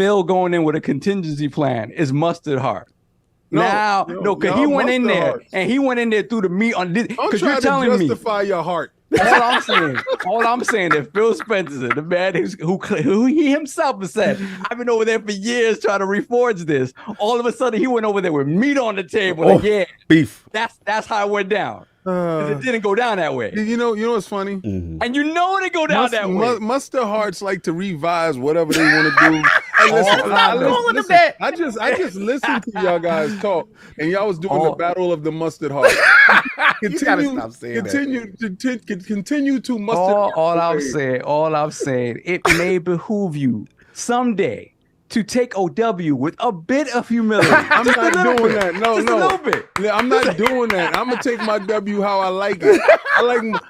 Phil going in with a contingency plan is mustard hard. Because he went in there and he went in there through the meat on this. Because you're telling me justify your heart. All I'm saying that Phil Spencer, the man who he himself has said, I've been over there for years trying to reforge this. All of a sudden, he went over there with meat on the table. Beef. That's how it went down. It didn't go down that way. You know what's funny? Mm-hmm. And you know it go down that way. Mustard Hearts like to revise whatever they want to do. Hey, I just listened to y'all guys talk, and y'all was doing the battle of the Mustard Hearts. Continue to mustard. All I'm saying, it may behoove you someday to take OW with a bit of humility. I'm not doing that. No. A little bit. I'm not doing that. I'm gonna take my W how I like it.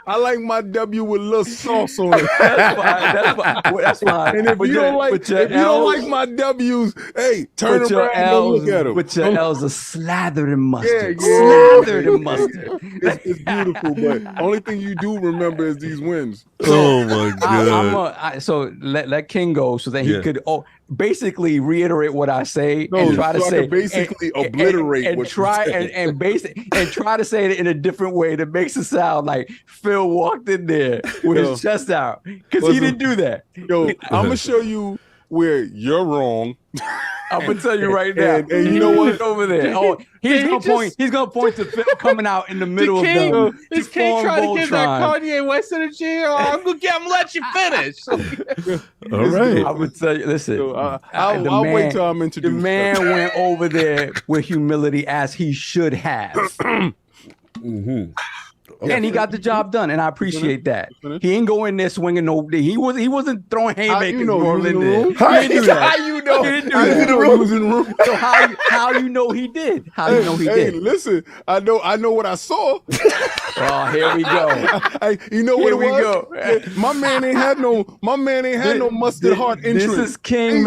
I like my W with a little sauce on it. That's fine. And if you don't like my W's, hey, turn around and look at them. But your L's are slathered in mustard. Slathered in mustard. It's beautiful, but only thing you do remember is these wins. Oh my God. So let King go so that he could basically reiterate what I say and try to say basically obliterate and try to say it in a different way that makes it sound like Phil walked in there with his chest out, because he didn't do that. I'm gonna show you where you're wrong. I'm gonna tell you right now. And you know what? Over there. He's gonna point to Phil coming out in the middle of them. This King trying to get that Kanye West energy. I'm gonna let you finish. All right. I would tell you. Listen. I'll wait till I'm introduced. The man went over there with humility as he should have. Mm-hmm. And he got the job done, and I appreciate that. He ain't go in there swinging no. He wasn't throwing haymakers. How you know? He didn't do that. How you know? He didn't do that. He was in the room. So how you know he did? How you know he did? Listen, I know what I saw. Oh, here we go. You know what it was? My man ain't had no mustard heart entrance. This is King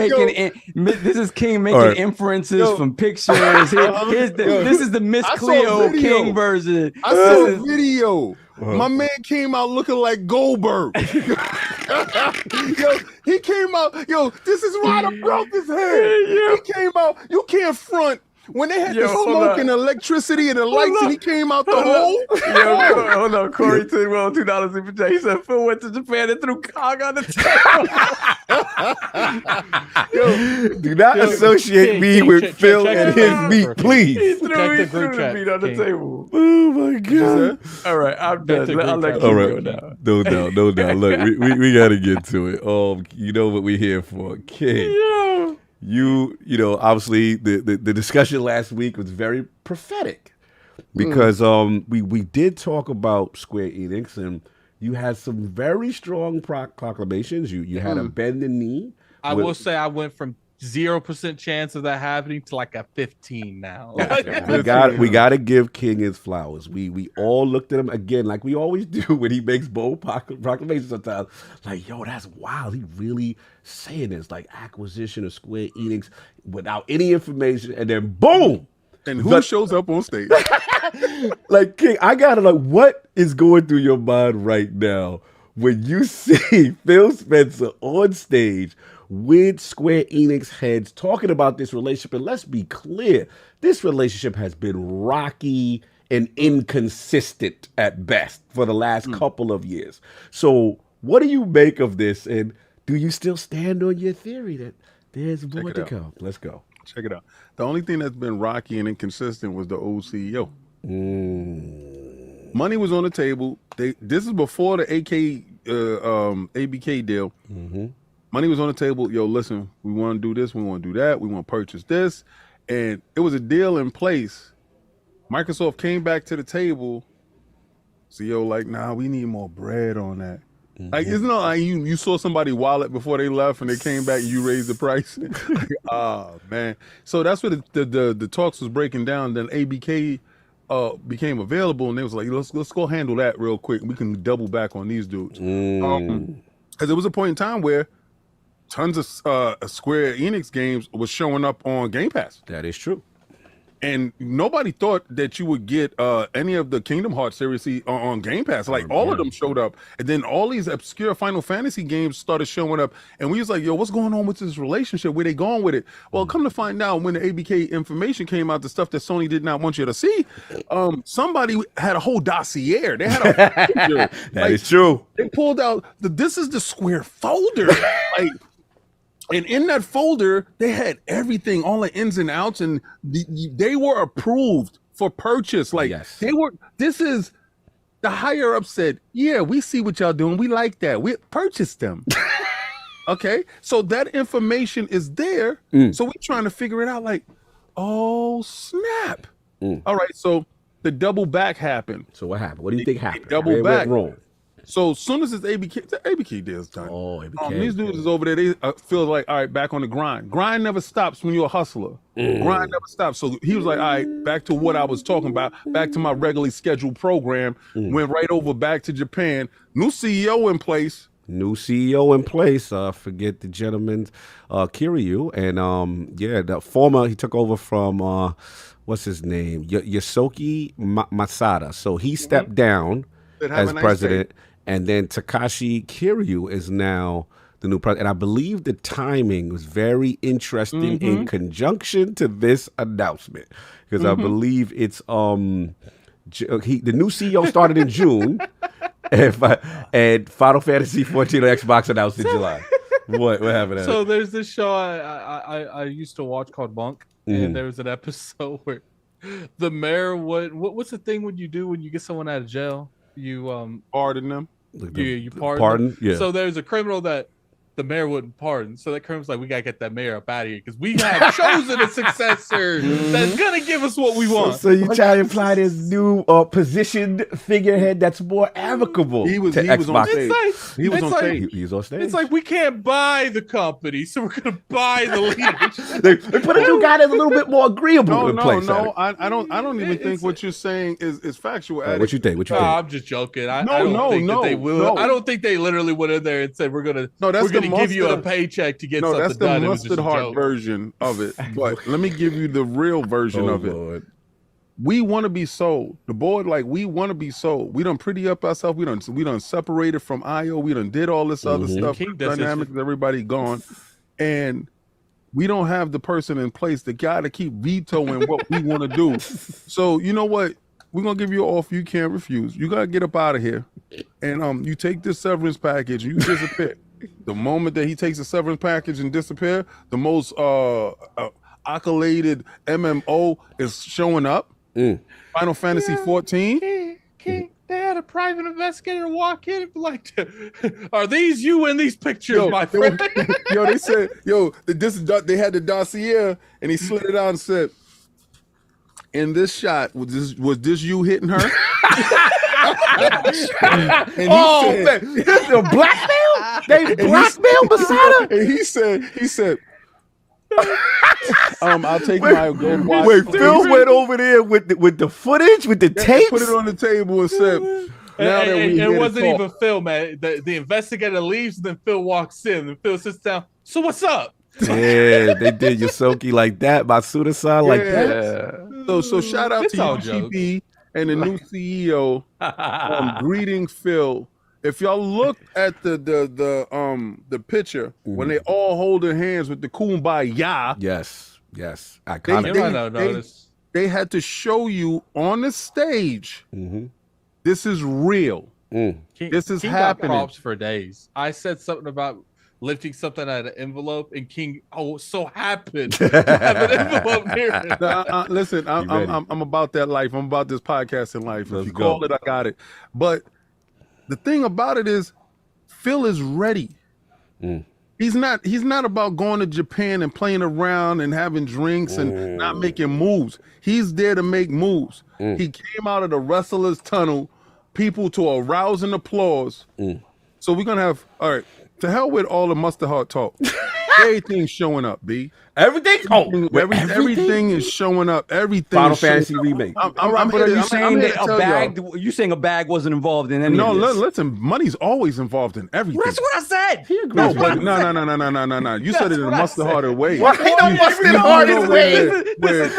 making inferences from pictures. This is the Miss Cleo King version. I saw a video. My man came out looking like Goldberg. He came out. This is why I broke his head. He came out. You can't front. When they had the smoke and electricity and the lights, and he came out the hole. Hold on. Corey Tidwell, $2 Super Chat. He said Phil went to Japan and threw Kong on the table. Do not associate me with Phil and his meat, please. He threw the meat on the table. Oh my God! All right, I'm done. I'll let All you right, go now. No doubt. Look, we got to get to it. You know what we're here for, King. Yeah. You know, obviously the discussion last week was very prophetic because we did talk about Square Enix, and you had some very strong proclamations. You had a bend the knee. I will say I went from 0% chance of that happening to like a 15 now. we got to give King his flowers. We all looked at him again like we always do when he makes bold proclamations sometimes. Like, yo, that's wild. He really saying this, like acquisition of Square Enix without any information, and then boom. And who shows up on stage? Like, King, I gotta what is going through your mind right now when you see Phil Spencer on stage with Square Enix heads talking about this relationship? And let's be clear, this relationship has been rocky and inconsistent at best for the last couple of years. So what do you make of this? And do you still stand on your theory that there's more to come? Let's go. Check it out. The only thing that's been rocky and inconsistent was the old CEO. Money was on the table. This is before the ABK deal. Mm-hmm. Money was on the table. Yo, listen, we want to do this. We want to do that. We want to purchase this. And it was a deal in place. Microsoft came back to the table. CEO like, nah, we need more bread on that. Mm-hmm. Like, it's not like you saw somebody wallet before they left and they came back and you raised the price. Man. So that's where the talks was breaking down. Then ABK became available, and they was like, let's go handle that real quick. We can double back on these dudes. Because there was a point in time where tons of Square Enix games was showing up on Game Pass. That is true. And nobody thought that you would get any of the Kingdom Hearts series on Game Pass. Like all of them showed up, and then all these obscure Final Fantasy games started showing up. And we was like, "Yo, what's going on with this relationship? Where they going with it?" Well, come to find out, when the ABK information came out, the stuff that Sony did not want you to see, somebody had a whole dossier. They had a that is true. They pulled out this is the Square folder, like. And in that folder, they had everything, all the ins and outs, and they were approved for purchase. Like this is the higher up said, yeah, we see what y'all doing. We like that. We purchased them. Okay. So that information is there. So we're trying to figure it out like, oh, snap. All right. So the double back happened. So what happened? What do you think happened? Double back. Wrong. So as soon as this ABK, the ABK deal is done. Oh, ABK. These dudes is over there. They feel like, all right, back on the grind. Grind never stops when you're a hustler. Grind never stops. So he was like, all right, back to what I was talking about. Back to my regularly scheduled program. Went right over back to Japan. New CEO in place. Forget the gentleman, Kiryu, and the former. He took over from what's his name, Yosuke Masada. So he stepped down as president. And then Takashi Kiryu is now the new president. And I believe the timing was very interesting in conjunction to this announcement. Because I believe it's the new CEO started in June and Final Fantasy 14 on Xbox announced in July. What happened? So there's this show I used to watch called Monk, and there was an episode where the mayor what's the thing when you do when you get someone out of jail? You pardon them. You pardon. Yeah. So there's a criminal that the mayor wouldn't pardon. So that criminal's like, we gotta get that mayor up out of here because we have chosen a successor that's gonna give us what we want. So you try to imply this new positioned figurehead that's more amicable. He was on stage. He was on stage. He was on stage. It's like we can't buy the company, so we're gonna buy the leadership. They put a new guy that's a little bit more agreeable in place. No, I don't even think what you're saying is factual. What you think? What you think? I'm just joking. I don't think that they will. I don't think they literally went in there and said we're gonna give you a paycheck to get something done. That's the mustard heart version of it. But let me give you the real version of it. Lord. We want to be sold. The board, like, we want to be sold. We done pretty up ourselves. We done separated from IO. We done did all this other stuff. Dynamics, everybody gone. And we don't have the person in place, the guy to keep vetoing what we want to do. So you know what? We're going to give you an offer you can't refuse. You got to get up out of here. And you take this severance package and you disappear. The moment that he takes a severance package and disappear, the most accoladed MMO is showing up. Final Fantasy 14. They had a private investigator walk in and be like, are these you in these pictures, my friend? They said, they had the dossier and he slid it out and said, in this shot, was this you hitting her? And man, this is a blackmail? They blackmail Masada? And he said, I'll take my good watch. Wait, Phil went over there with the footage, with the tapes? Put it on the table and said, it wasn't even Phil, man. The investigator leaves, and then Phil walks in, and Phil sits down. So what's up? Yeah, they did Yosuke like that, Matsuda-san like that. So shout out to UGP and the new CEO greeting Phil. If y'all look at the picture when they all holding hands with the kumbaya. Yes. Iconic. They had to show you on the stage. This is real. This is happening. Got props for days. I said something about lifting something out of an envelope, and King so happened to have an envelope here. Listen, I'm about that life. I'm about this podcasting life. If you call it, I got it. But the thing about it is, Phil is ready. He's not about going to Japan and playing around and having drinks and not making moves. He's there to make moves. He came out of the wrestler's tunnel, people to a rousing applause. So we're gonna have, all right, to hell with all the mustard heart talk. Everything's showing up, B. Everything? Oh, everything is showing up. Everything. Final Fantasy remake. Are you saying that a bag? You saying a bag wasn't involved in any of this? Listen. Money's always involved in everything. That's what I said. No. You said it in a mustard-hearted way. Why no mustard-hearted way?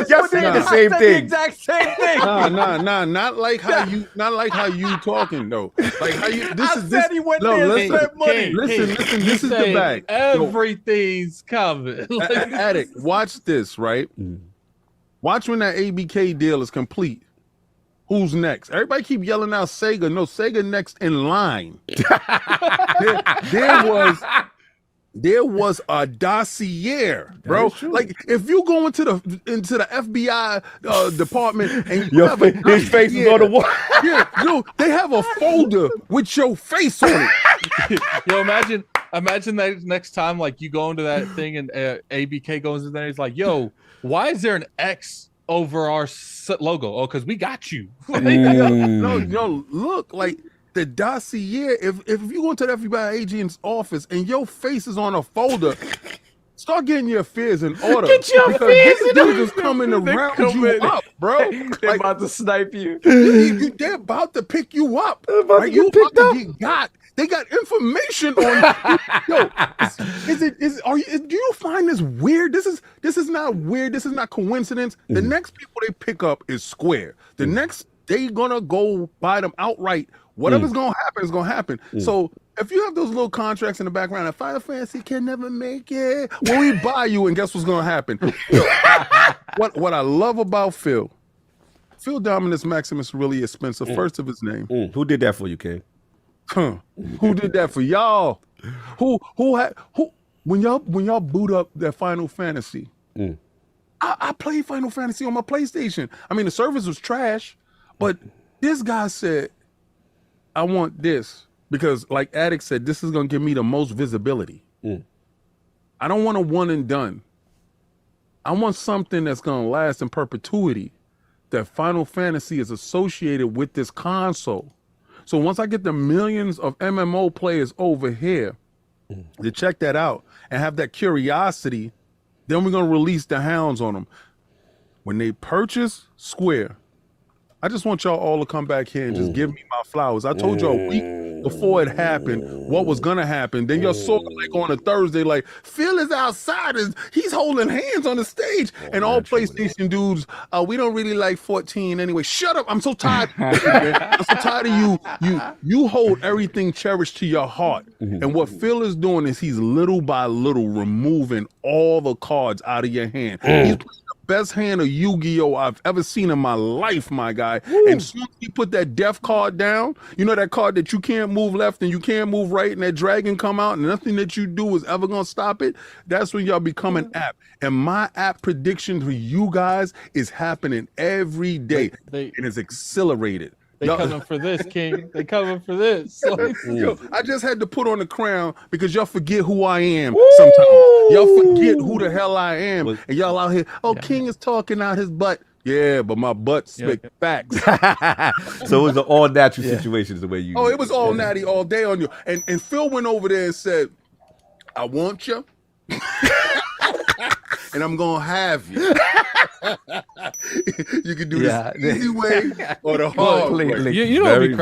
Y'all saying the same thing. The exact same thing. Nah. Not like how you talking though. Like how you. He went there and spent money. Listen. This is the bag. Everything's coming. Addict, watch this, right? Watch when that ABK deal is complete. Who's next? Everybody keep yelling out Sega. No, Sega next in line. there was a dossier, bro. Like if you go into the FBI department and you have his face is on the wall. They have a folder with your face on it. Yo, imagine that next time, like you go into that thing and ABK goes in there. He's like, "Yo, why is there an X over our logo?" Oh, because we got you. No, look, like the dossier. If you go into the FBI agent's office and your face is on a folder, start getting your affairs in order. Get your affairs in order. Is coming around you up, bro. They're about to snipe you. They're about to pick you up. You about to get got. They got information on yo. Do you find this weird? This is not weird. This is not coincidence. The next people they pick up is Square. The next they gonna go buy them outright. Whatever's gonna happen is gonna happen. So if you have those little contracts in the background, and Final Fantasy can never make it, well, we buy you, and guess what's gonna happen? What I love about Phil Dominus Maximus really is Spencer, first of his name. Who did that for you, King? Who did that for y'all? Who when y'all boot up that Final Fantasy? I played Final Fantasy on my PlayStation. I mean, the service was trash, but this guy said, I want this because, like Addict said, this is gonna give me the most visibility. I don't want a one and done. I want something that's gonna last in perpetuity. That Final Fantasy is associated with this console. So once I get the millions of MMO players over here to check that out and have that curiosity, then we're going to release the hounds on them. When they purchase Square, I just want y'all all to come back here and just give me my flowers. I told y'all a week before it happened what was going to happen. Then y'all saw like on a Thursday, like Phil is outside. He's holding hands on the stage. And all PlayStation dudes, we don't really like 14 anyway. Shut up. I'm so tired. I'm so tired of you hold everything cherished to your heart. And what Phil is doing is he's little by little removing all the cards out of your hand. He's playing the best hand of Yu-Gi-Oh! I've ever seen in my life, my guy. And soon as he put that death card down, you know that card that you can't move left and you can't move right, and that dragon come out and nothing that you do is ever gonna stop it. That's when y'all become an app. And my app prediction for you guys is happening every day. And it's accelerated. They coming for this, King. They coming for this. Yo, I just had to put on the crown because y'all forget who I am sometimes. Y'all forget who the hell I am. And y'all out here, King is talking out his butt. Yeah, but my butt spit facts. So it was an all natural situation, is the way you. Oh, it was all natty all day on you. And Phil went over there and said, I want you. And I'm gonna have you. You can do this easy way or the hard way. You know what'd be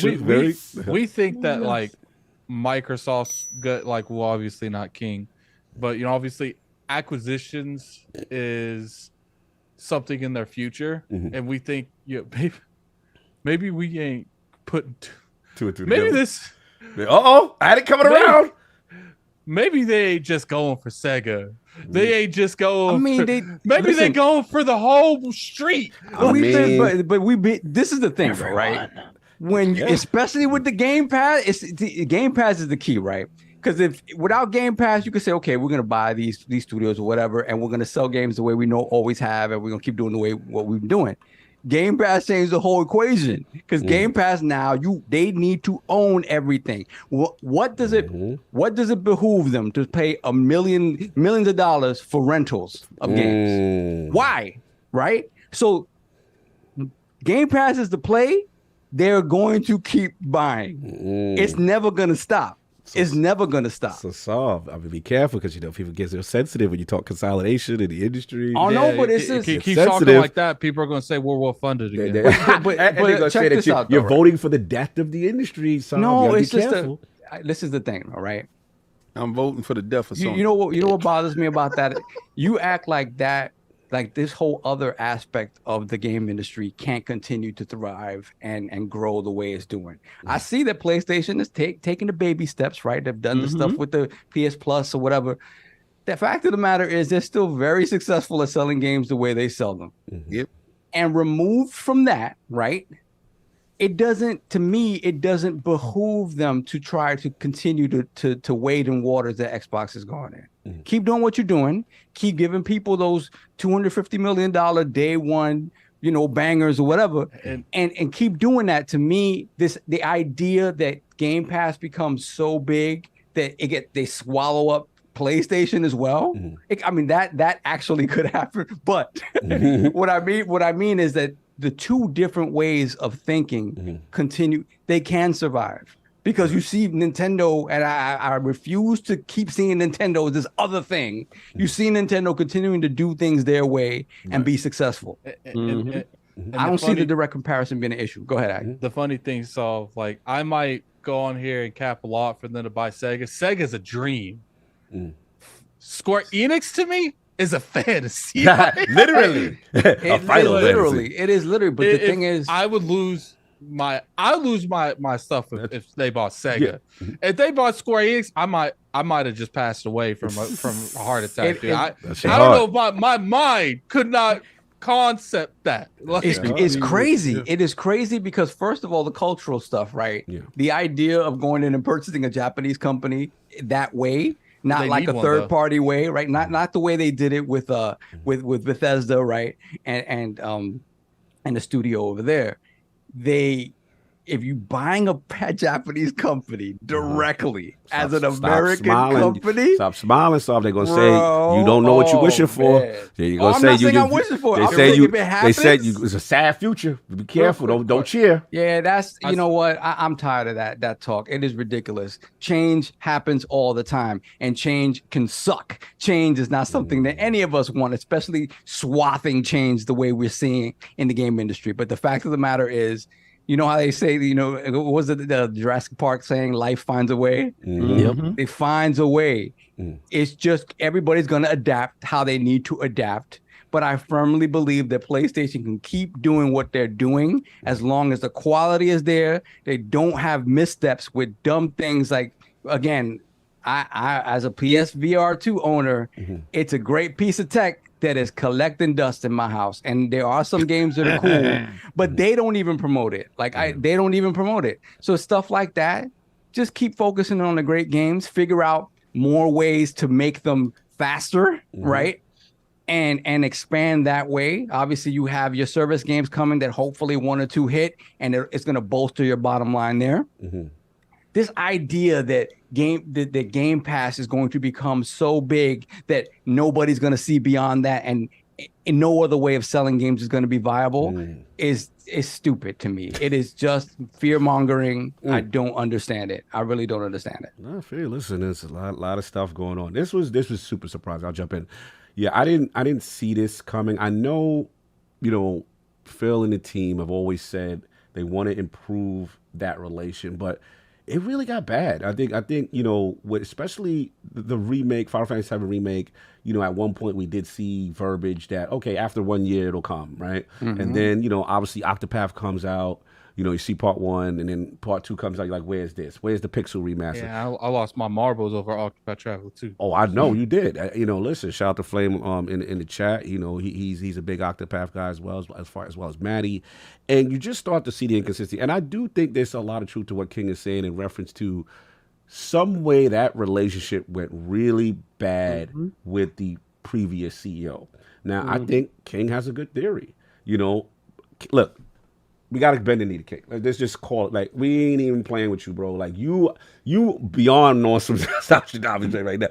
crazy? We think that like Microsoft's good, like, well, obviously not King, but obviously acquisitions is something in their future, and we think maybe we ain't putting two and two maybe together. this I had it coming around. Maybe they ain't just going for Sega. They ain't just going. Maybe they going for the whole street. This is the thing, though, right? Especially with the Game Pass, Game Pass is the key, right? Because if without Game Pass, you could say, okay, we're gonna buy these studios or whatever, and we're gonna sell games the way we always have, and we're gonna keep doing what we've been doing. Game Pass changed the whole equation because Game Pass now they need to own everything. What does it behoove them to pay millions of dollars for rentals of games? Why? Right? So Game Pass is the play. They're going to keep buying. It's never gonna stop. It's never going to stop. So solve. I mean, be careful because people get so sensitive when you talk consolidation in the industry. Oh no, but it's just keep talking like that. People are going to say we're well funded again. But they're going to say that you're voting for the death of the industry. So no, it's just this is the thing, all right? I'm voting for the death of Sony. You know what bothers me about that? You act like that. Like this whole other aspect of the game industry can't continue to thrive and grow the way it's doing. I see that PlayStation is taking the baby steps, right? They've done the stuff with the PS Plus or whatever. The fact of the matter is they're still very successful at selling games the way they sell them. Yep. And removed from that, right? It doesn't behoove them to try to continue to wade in waters that Xbox is going in. Keep doing what you're doing. Keep giving people those $250 million day one, bangers or whatever, and keep doing that. To me, the idea that Game Pass becomes so big that they swallow up PlayStation as well. I mean that actually could happen. But what I mean is that the two different ways of thinking continue. They can survive. Because you see Nintendo, and I refuse to keep seeing Nintendo as this other thing. You see Nintendo continuing to do things their way and be successful. I don't see the direct comparison being an issue. Go ahead, Ag. The funny thing, so like I might go on here and cap a lot for them to buy Sega. Sega's a dream. Square Enix to me is a fantasy. Literally. It is literally. But the thing is, I would lose my stuff if they bought Sega. If they bought Square Enix, I might have just passed away from a heart attack. I don't know, my mind could not concept that. It's crazy. It is crazy because first of all, the cultural stuff, right? The idea of going in and purchasing a Japanese company that way, not like a third party way, right? Not the way they did it with Bethesda, right? And the studio over there. If you buying a Japanese company directly as an American company, stop smiling. Stop. They're gonna say you don't know what you're wishing for. They're gonna say I'm wishing for. They said it's a sad future. Be careful. Don't cheer. Yeah, that's you know what. I'm tired of that talk. It is ridiculous. Change happens all the time, and change can suck. Change is not something that any of us want, especially swathing change the way we're seeing in the game industry. But the fact of the matter is, you know how they say, what was it, the Jurassic Park saying, life finds a way? It finds a way. It's just everybody's going to adapt how they need to adapt. But I firmly believe that PlayStation can keep doing what they're doing as long as the quality is there. They don't have missteps with dumb things like, again, I as a PSVR 2 owner, it's a great piece of tech that is collecting dust in my house, and there are some games that are cool, but they don't even promote it. They don't even promote it. So stuff like that, just keep focusing on the great games. Figure out more ways to make them faster, right? And expand that way. Obviously, you have your service games coming that hopefully 1 or 2 hit, and it's going to bolster your bottom line there. This idea that Game Pass is going to become so big that nobody's going to see beyond that, and no other way of selling games is going to be viable is stupid to me. It is just fear mongering. I don't understand it. I really don't understand it. No, fair. Listen, there's a lot of stuff going on. This was super surprising. I'll jump in. Yeah, I didn't see this coming. I know, Phil and the team have always said they want to improve that relation, but it really got bad. I think with especially the remake, Final Fantasy VII remake, at one point we did see verbiage that, okay, after 1 year it'll come, right? And then, obviously Octopath comes out, you see part 1, and then part 2 comes out, you're like, where's this? Where's the pixel remaster? Yeah, I lost my marbles over Octopath Traveler too. Oh, I know you did. Listen, shout out to Flame in the chat. He's a big Octopath guy as well as Maddie. And you just start to see the inconsistency. And I do think there's a lot of truth to what King is saying in reference to some way that relationship went really bad with the previous CEO. Now, I think King has a good theory. Look, we gotta bend the knee to King. Let's just call it. Like, we ain't even playing with you, bro. Like, you beyond on some stop shit right now.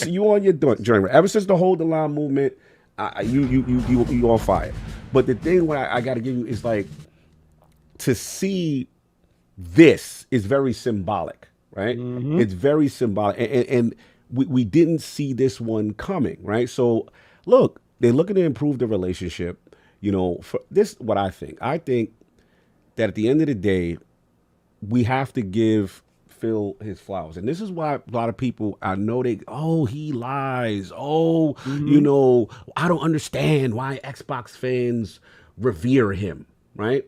You on your journey. Ever since the Hold the Line movement, you on fire. But the thing what I gotta give you is, like, to see this is very symbolic. right? It's very symbolic, and we didn't see this one coming, right? So look, they're looking to improve the relationship. You know, for this, what I think that at the end of the day, we have to give Phil his flowers. And this is why a lot of people, I know he lies. You know, I don't understand why Xbox fans revere him, right?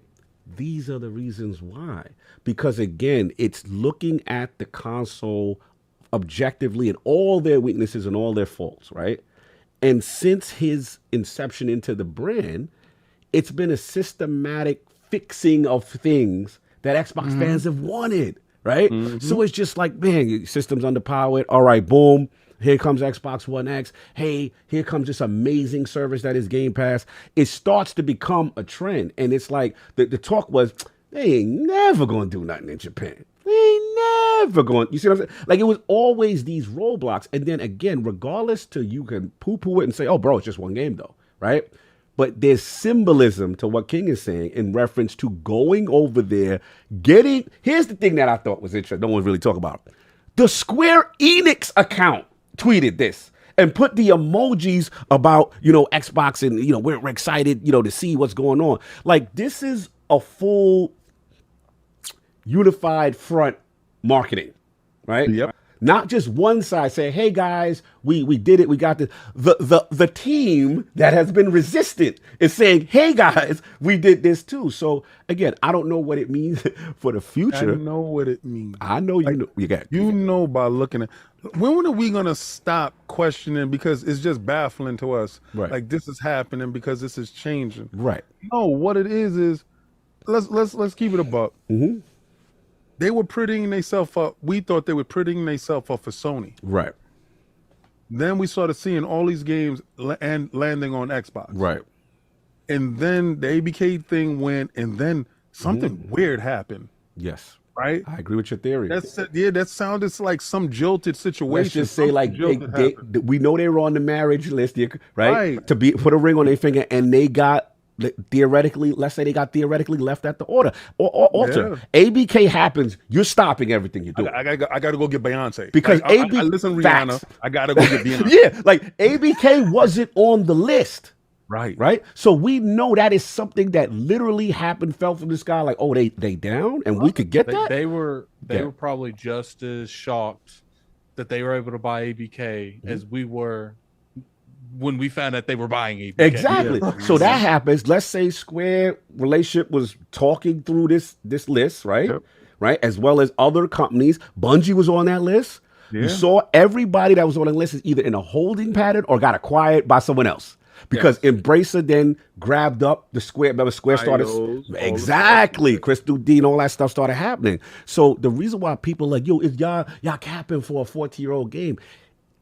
These are the reasons why. Because again, it's looking at the console objectively and all their weaknesses and all their faults, right? And since his inception into the brand, it's been a systematic fixing of things that Xbox fans have wanted, right? So it's just like, man, system's underpowered. All right, boom. Here comes Xbox One X. Hey, here comes this amazing service that is Game Pass. It starts to become a trend. And it's like, the talk was, they ain't never going to do nothing in Japan. They ain't never going, you see what I'm saying? Like, it was always these roadblocks. And then again, regardless to, you can poo-poo it and say, oh, bro, it's just one game though, right? But there's symbolism to what King is saying in reference to going over there, here's the thing that I thought was interesting. No one's really talking about. The Square Enix account tweeted this and put the emojis about, you know, Xbox and, you know, we're excited, you know, to see what's going on. Like, this is a full unified front marketing, right? Yep. Not just one side say, hey guys, we did it, we got this. The team that has been resistant is saying, hey guys, we did this too. So again, I don't know what it means for the future. I know what it means. I know you know. You know by looking at, when are we gonna stop questioning, because it's just baffling to us. Right. Like, this is happening because this is changing. Right. No, what it is let's keep it a buck. They were prettying themselves up. We thought they were prettying themselves up for Sony. Right. Then we started seeing all these games and landing on Xbox. Right. And then the ABK thing went, and then something weird happened. Yes. Right? I agree with your theory. That sounded like some jilted situation. Let's just say, like, we know they were on the marriage list, right? To put a ring on their finger, and they got theoretically, let's say they got theoretically left at the altar. ABK happens, you're stopping everything you're doing. I gotta go get Beyonce. Because I listen, Rihanna. Facts. I gotta go get Beyonce. Yeah, like ABK wasn't on the list. Right. So we know that is something that literally happened, fell from the sky. Like, oh, they down, and we could get that. They were probably just as shocked that they were able to buy ABK as we were when we found out they were buying ABK. Exactly. Yeah. So that happens. Let's say Square relationship was talking through this list, right? Yep. Right, as well as other companies. Bungie was on that list. Yeah. You saw everybody that was on the list is either in a holding pattern or got acquired by someone else. Because Embracer then grabbed up the Square. Remember, Square started exactly. Crystal D and all that stuff started happening. So the reason why people are like, yo, is y'all capping for a 14-year-old game?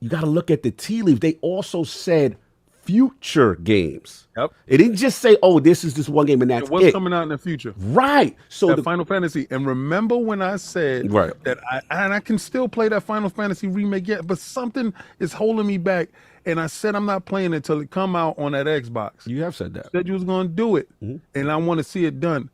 You got to look at the tea leaves. They also said future games. Yep. It didn't just say, oh, this is just one game and that's what's coming out in the future. Right. So that Final Fantasy. And remember when I said that I can still play that Final Fantasy remake yet, but something is holding me back. And I said I'm not playing it until it come out on that Xbox. You have said that. You said you was going to do it. And I want to see it done.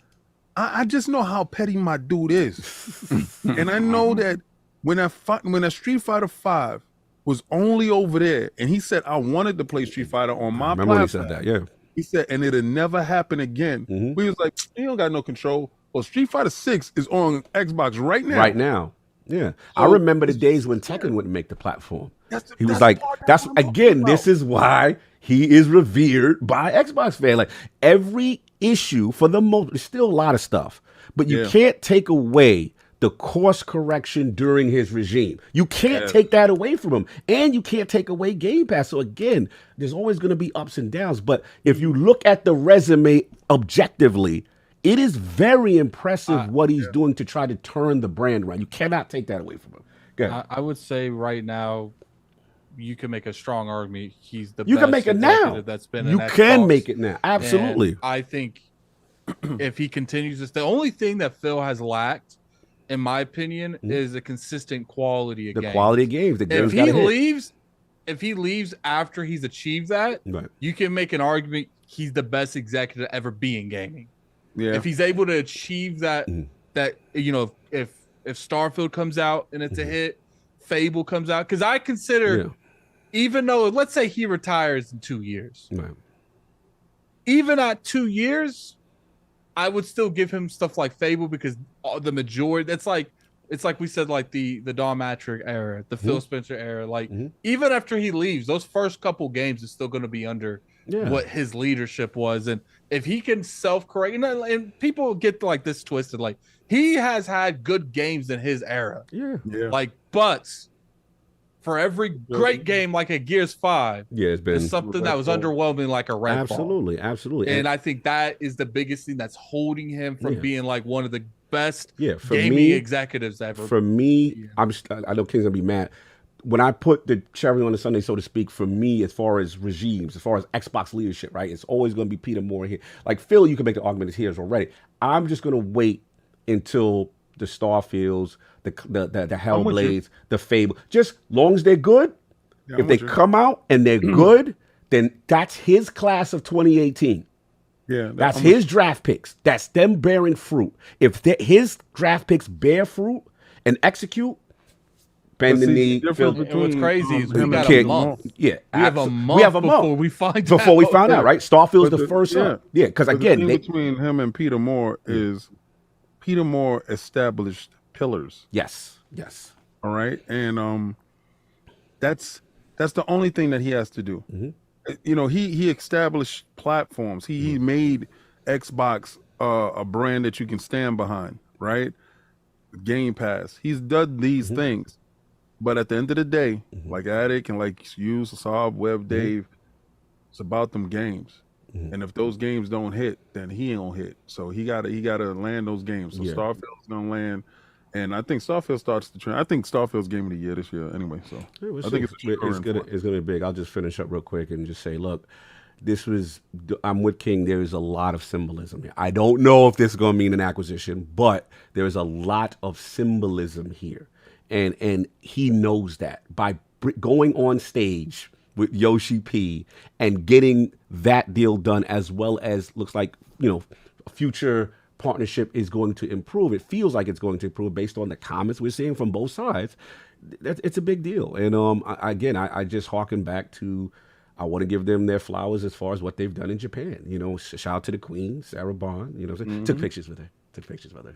I just know how petty my dude is. And I know that when a Street Fighter 5 was only over there, and he said I wanted to play Street Fighter on my platform. He said that, yeah. He said, and it'll never happen again. We was like, he don't got no control. Well, Street Fighter 6 is on Xbox right now. Right now, yeah. So, I remember the days when Tekken wouldn't make the platform. He was like, that's again, this is why he is revered by Xbox fans. Like, every issue, for the most, there's still a lot of stuff, but you can't take away the course correction during his regime. You can't take that away from him. And you can't take away Game Pass. So again, there's always going to be ups and downs. But if you look at the resume objectively, it is very impressive what he's doing to try to turn the brand around. You cannot take that away from him. Go ahead. I would say right now, you can make a strong argument. He's the you best can make it now. That's been you can make it now. Absolutely. And I think if he continues this, the only thing that Phil has lacked, in my opinion, is a consistent quality of games. The quality of games. If he leaves after he's achieved that, you can make an argument he's the best executive to ever be in gaming. Yeah. If he's able to achieve that, if if Starfield comes out and it's a hit, Fable comes out, because I consider, even though let's say he retires in 2 years, even at 2 years, I would still give him stuff like Fable, because the majority, it's like we said, like the Don Matrick era, the Phil Spencer era, like even after he leaves, those first couple games is still going to be under what his leadership was. And if he can self-correct, and people get like this twisted, like he has had good games in his era, like, but for every great game like a Gears 5, it's been something that was underwhelming, like a Redfall. Absolutely. And I think that is the biggest thing that's holding him from being like one of the best for gaming executives ever. For me, I know King's gonna be mad. When I put the cherry on the Sunday, so to speak, for me, as far as regimes, as far as Xbox leadership, right, it's always going to be Peter Moore here. Like Phil, you can make the argument is here already. I'm just going to wait until the Starfields, the Hellblades, the Fable, just long as they're good. If they come out and they're good, then that's his class of 2018. Yeah, that's his draft picks. That's them bearing fruit. If his draft picks bear fruit and execute, bend the knee. What's crazy is we got a month. Yeah, we have a month before we find out. Right? Starfield's the first one. Yeah, because again, between him and Peter Moore is Peter Moore established pillars. Yes. All right, and that's the only thing that he has to do. You know, he established platforms. He made Xbox a brand that you can stand behind, right? Game Pass. He's done these things. But at the end of the day, like Attic and like you, Saab, Web, Dave, it's about them games. And if those games don't hit, then he ain't gonna hit. So he gotta land those games. So Starfield's gonna land. And I think Starfield starts the trend. I think Starfield's game of the year this year anyway. So I think it's gonna be big. I'll just finish up real quick and just say, look, I'm with King. There is a lot of symbolism here. I don't know if this is gonna mean an acquisition, but there is a lot of symbolism here. And he knows that by going on stage with Yoshi P and getting that deal done, as well as looks like, future partnership is going to improve. It feels like it's going to improve based on the comments we're seeing from both sides. It's a big deal. And I just harken back to, I want to give them their flowers as far as what they've done in Japan. Shout out to the Queen, Sarah Bond. Took pictures with her.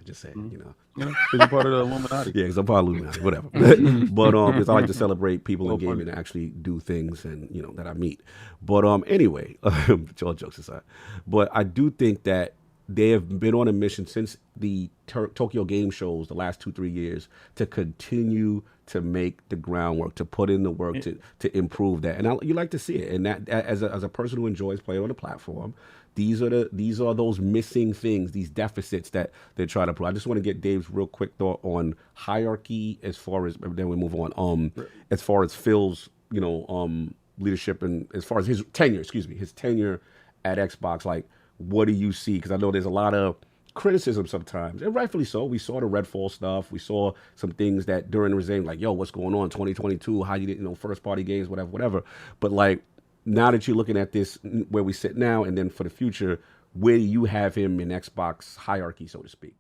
Just saying, Yeah, you're part of the Illuminati. Yeah, because I'm part of the Illuminati, whatever. But because I like to celebrate people in gaming and actually do things and, that I meet. But anyway, all jokes aside. But I do think that they have been on a mission since the Tokyo Game Shows the last 2-3 years to continue to make the groundwork, to put in the work to improve that. And you like to see it. And that as a person who enjoys playing on the platform, these are those missing things, these deficits that they're trying to prove. I just want to get Dave's real quick thought on hierarchy as far as, then we move on. As far as Phil's, leadership, and as far as his tenure at Xbox, like, what do you see? Because I know there's a lot of criticism sometimes, and rightfully so. We saw the Redfall stuff. We saw some things that during the regime, like, yo, what's going on 2022? How you didn't, first party games, whatever. But like, now that you're looking at this, where we sit now, and then for the future, where do you have him in Xbox hierarchy, so to speak?